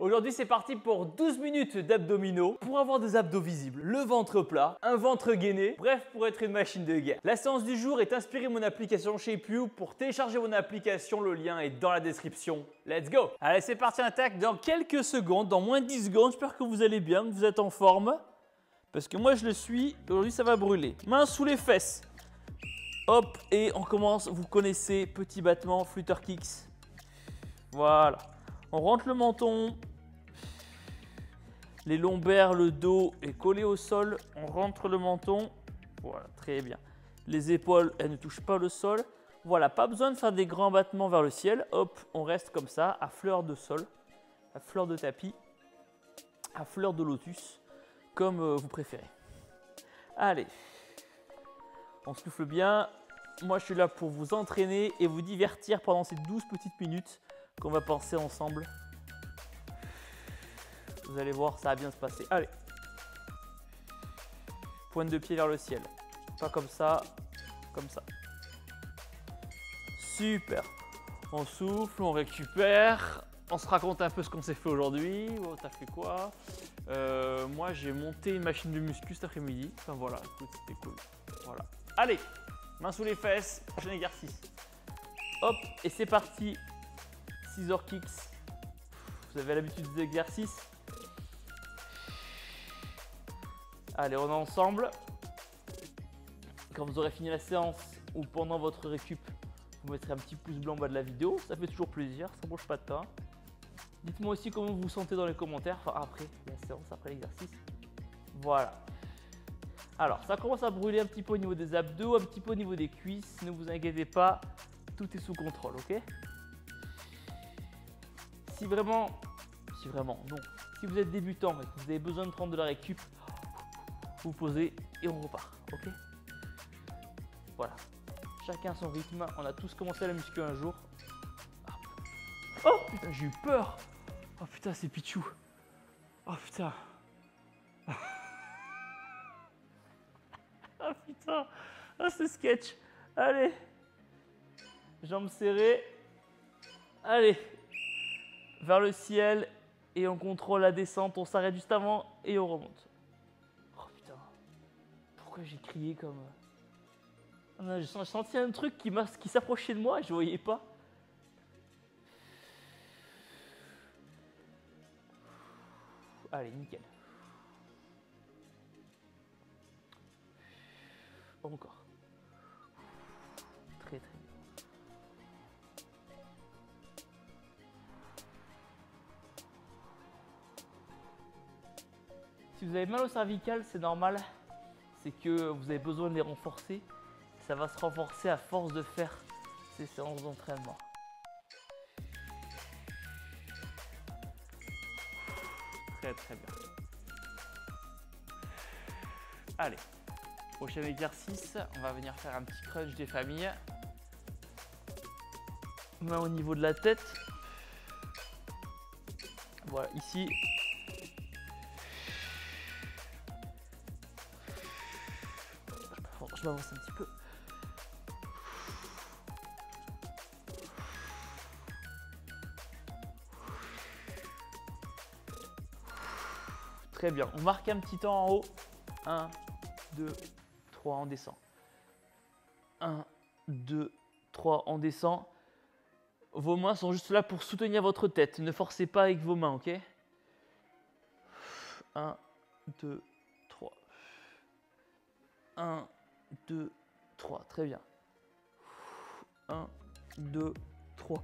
Aujourd'hui, c'est parti pour 12 minutes d'abdominaux pour avoir des abdos visibles, le ventre plat, un ventre gainé, bref, pour être une machine de guerre. La séance du jour est inspirée de mon application ShapeU. Pour télécharger mon application, le lien est dans la description. Let's go! Allez, c'est parti, on attaque dans quelques secondes, dans moins de 10 secondes. J'espère que vous allez bien, que vous êtes en forme. Parce que moi, je le suis. Aujourd'hui, ça va brûler. Main sous les fesses. Hop, et on commence. Vous connaissez, petit battement, flutter kicks. Voilà. On rentre le menton. Les lombaires, le dos est collé au sol. On rentre le menton. Voilà, très bien. Les épaules, elles ne touchent pas le sol. Voilà, pas besoin de faire des grands battements vers le ciel. Hop, on reste comme ça, à fleur de sol, à fleur de tapis, à fleur de lotus, comme vous préférez. Allez, on souffle bien. Moi, je suis là pour vous entraîner et vous divertir pendant ces 12 petites minutes qu'on va penser ensemble. Vous allez voir, ça va bien se passer. Allez. Pointe de pied vers le ciel. Pas comme ça, comme ça. Super. On souffle, on récupère. On se raconte un peu ce qu'on s'est fait aujourd'hui. Oh, t'as fait quoi? Moi, j'ai monté une machine de muscu cet après-midi. Enfin voilà, écoute, c'était cool. Voilà. Allez, main sous les fesses. Prochain exercice. Hop, et c'est parti. Scissor kicks. Vous avez l'habitude des exercices. Allez, on est ensemble. Quand vous aurez fini la séance ou pendant votre récup, vous mettrez un petit pouce blanc en bas de la vidéo. Ça fait toujours plaisir, ça ne mange pas de pain. Dites-moi aussi comment vous vous sentez dans les commentaires, enfin après la séance, après l'exercice. Voilà. Alors, ça commence à brûler un petit peu au niveau des abdos, un petit peu au niveau des cuisses. Ne vous inquiétez pas, tout est sous contrôle, ok? Si vraiment, non. Si vous êtes débutant et que vous avez besoin de prendre de la récup, vous posez et on repart, ok? Voilà. Chacun son rythme. On a tous commencé la muscu un jour. Oh putain, j'ai eu peur. Oh putain, c'est Pichou. Oh putain. Oh putain. Oh, c'est sketch. Allez. Jambes serrées. Allez. Vers le ciel. Et on contrôle la descente. On s'arrête juste avant et on remonte. Oh putain. Pourquoi j'ai crié comme... J'ai senti un truc qui s'approchait de moi, je ne voyais pas. Allez, nickel. Encore. Très très bien. Si vous avez mal au cervical, c'est normal. C'est que vous avez besoin de les renforcer. Ça va se renforcer à force de faire ces séances d'entraînement. Très très bien. Allez, prochain exercice, on va venir faire un petit crunch des familles. Main au niveau de la tête. Voilà, ici. Je m'avance un petit peu. Très bien, on marque un petit temps en haut. 1, 2, 3, on descend. 1, 2, 3, on descend. Vos mains sont juste là pour soutenir votre tête. Ne forcez pas avec vos mains, ok? 1, 2, 3. 1, 2, 3. Très bien. 1, 2, 3.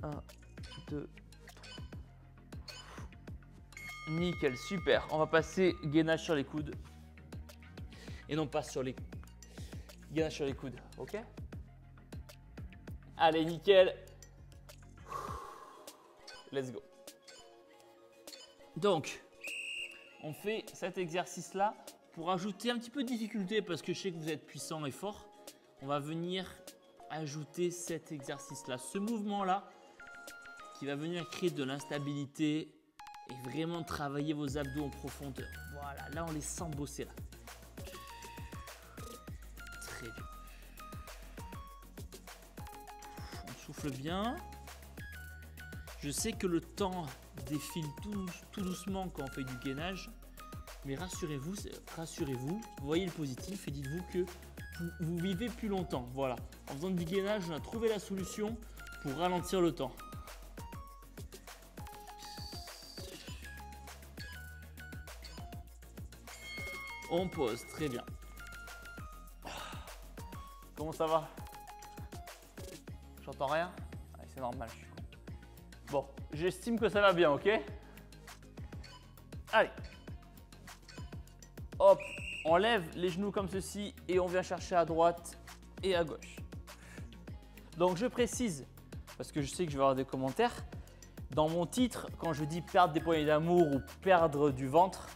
1, 2, 3. Nickel, super. On va passer gainage sur les coudes. Et non pas sur les... Gainage sur les coudes, ok? Allez, nickel. Let's go. Donc, on fait cet exercice-là pour ajouter un petit peu de difficulté parce que je sais que vous êtes puissant et fort. On va venir ajouter cet exercice-là, ce mouvement-là qui va venir créer de l'instabilité et vraiment travailler vos abdos en profondeur. Voilà, là on les sent bosser là. Très bien. On souffle bien. Je sais que le temps défile tout doucement quand on fait du gainage, mais rassurez-vous, voyez le positif et dites-vous que vous vivez plus longtemps. Voilà, en faisant du gainage, on a trouvé la solution pour ralentir le temps. On pose, très bien. Comment ça va? J'entends rien? Ouais, c'est normal, je suis con. Bon, j'estime que ça va bien, ok? Allez. Hop, on lève les genoux comme ceci et on vient chercher à droite et à gauche. Donc je précise, parce que je sais que je vais avoir des commentaires, dans mon titre, quand je dis perdre des poignées d'amour ou perdre du ventre,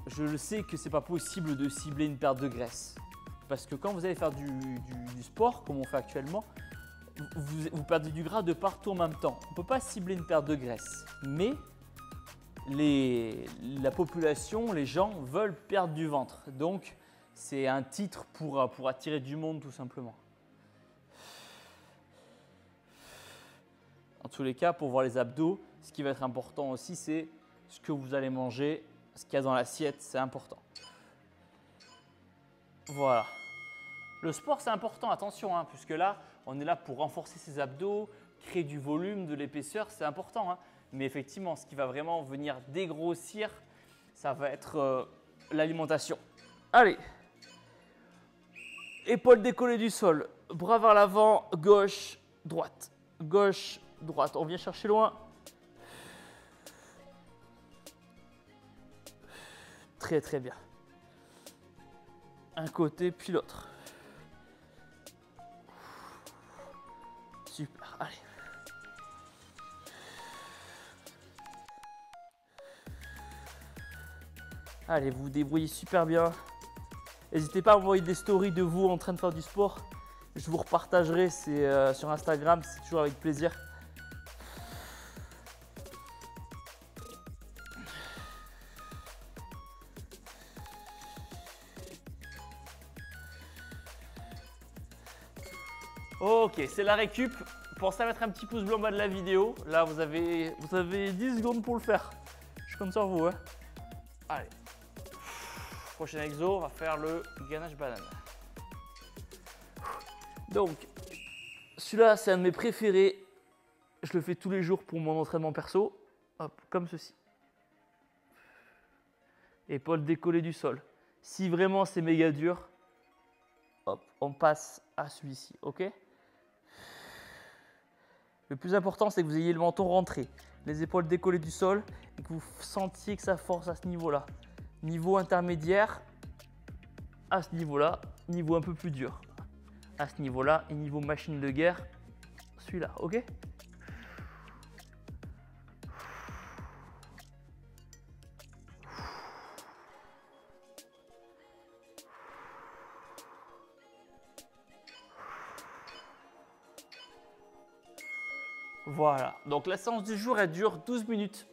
je le sais que ce n'est pas possible de cibler une perte de graisse. Parce que quand vous allez faire du sport, comme on fait actuellement, vous perdez du gras de partout en même temps. On ne peut pas cibler une perte de graisse. Mais la population, les gens veulent perdre du ventre. Donc, c'est un titre pour attirer du monde tout simplement. En tous les cas, pour voir les abdos, ce qui va être important aussi, c'est ce que vous allez manger. Ce qu'il y a dans l'assiette, c'est important. Voilà. Le sport, c'est important, attention, hein, puisque là, on est là pour renforcer ses abdos, créer du volume, de l'épaisseur, c'est important. Hein. Mais effectivement, ce qui va vraiment venir dégrossir, ça va être l'alimentation. Allez. Épaules décollées du sol, bras vers l'avant, gauche, droite. Gauche, droite. On vient chercher loin. Très très bien. Un côté puis l'autre. Super, allez. Allez, vous vous débrouillez super bien. N'hésitez pas à envoyer des stories de vous en train de faire du sport. Je vous repartagerai, c'est sur Instagram, c'est toujours avec plaisir. Ok, c'est la récup. Pensez à mettre un petit pouce bleu en bas de la vidéo. Là, vous avez 10 secondes pour le faire. Je compte sur vous. Hein. Allez. Prochain exo, on va faire le gainage banane. Donc, celui-là, c'est un de mes préférés. Je le fais tous les jours pour mon entraînement perso. Hop, comme ceci. Épaules décollées du sol. Si vraiment c'est méga dur, hop, on passe à celui-ci, ok? Le plus important, c'est que vous ayez le menton rentré, les épaules décollées du sol et que vous sentiez que ça force à ce niveau-là. Niveau intermédiaire, à ce niveau-là, niveau un peu plus dur. À ce niveau-là et niveau machine de guerre, celui-là, ok? Voilà, donc la séance du jour, elle dure 12 minutes.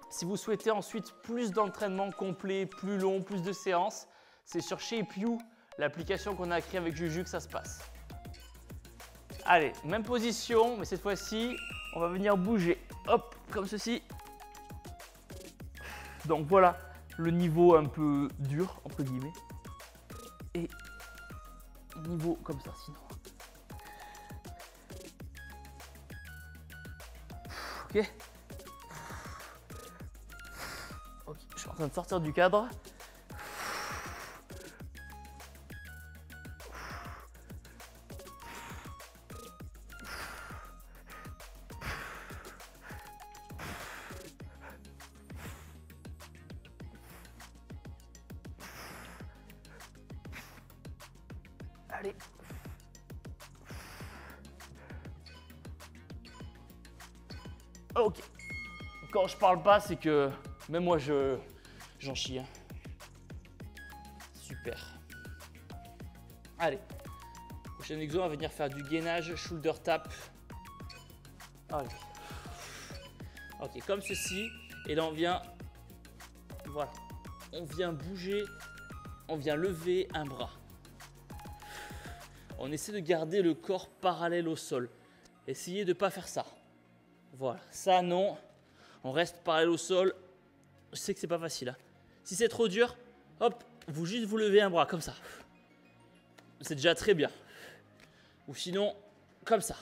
Si vous souhaitez ensuite plus d'entraînement complet, plus long, plus de séances, c'est sur ShapeU, l'application qu'on a créée avec Juju, que ça se passe. Allez, même position, mais cette fois-ci, on va venir bouger. Hop, comme ceci. Donc voilà le niveau un peu dur, entre guillemets. Et niveau comme ça, sinon. Ok. Ok, je suis en train de sortir du cadre. Allez. Ok. Quand je parle pas, c'est que même moi j'en chie. Hein. Super. Allez. Prochain exo, on va venir faire du gainage, shoulder tap. Allez. Ok, comme ceci. Et là, on vient. Voilà. On vient bouger. On vient lever un bras. On essaie de garder le corps parallèle au sol. Essayez de ne pas faire ça. Voilà, ça non. On reste parallèle au sol. Je sais que c'est pas facile. Hein. Si c'est trop dur, hop, vous levez un bras comme ça. C'est déjà très bien. Ou sinon, comme ça.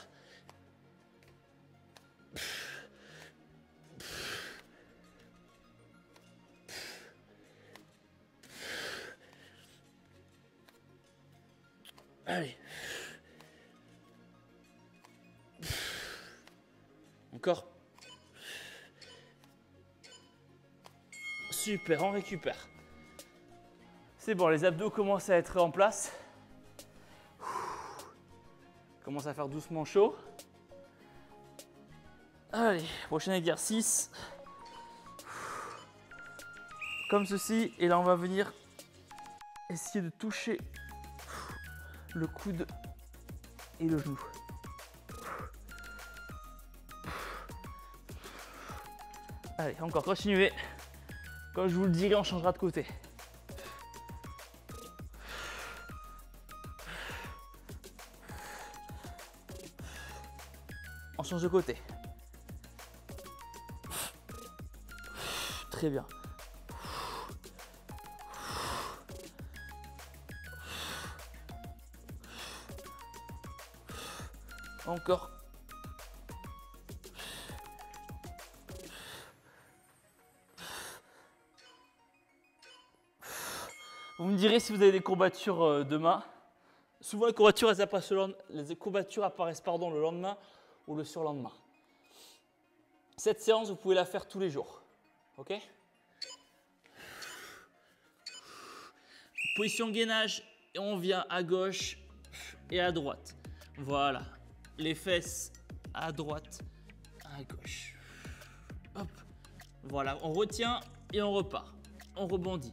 Allez. Encore. Super, on récupère. C'est bon, les abdos commencent à être en place. Commence à faire doucement chaud. Allez, prochain exercice. Comme ceci. Et là, on va venir essayer de toucher le coude et le genou. Allez, encore, continuez. Quand je vous le dirai, on changera de côté. On change de côté. Très bien. Encore. Vous me direz si vous avez des courbatures demain. Souvent les courbatures, les courbatures apparaissent le lendemain ou le surlendemain. Cette séance, vous pouvez la faire tous les jours. Ok? Position gainage et on vient à gauche et à droite. Voilà. Les fesses à droite, à gauche. Hop. Voilà, on retient et on repart. On rebondit.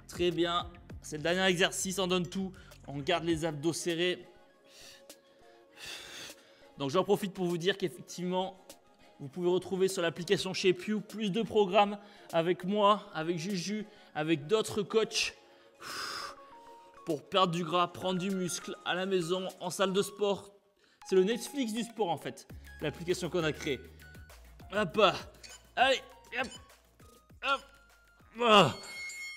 Très bien. C'est le dernier exercice, on donne tout. On garde les abdos serrés. Donc j'en profite pour vous dire qu'effectivement, vous pouvez retrouver sur l'application ShapeU plus de programmes avec moi, avec Juju, avec d'autres coachs pour perdre du gras, prendre du muscle à la maison, en salle de sport. C'est le Netflix du sport en fait, l'application qu'on a créée. Hop, allez, hop, hop, ah.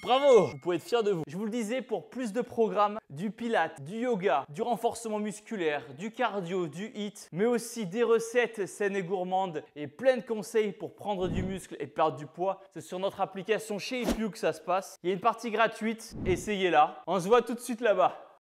Bravo! Vous pouvez être fiers de vous. Je vous le disais, pour plus de programmes, du pilates, du yoga, du renforcement musculaire, du cardio, du HIIT, mais aussi des recettes saines et gourmandes et plein de conseils pour prendre du muscle et perdre du poids, c'est sur notre application ShapeU que ça se passe. Il y a une partie gratuite, essayez-la. On se voit tout de suite là-bas.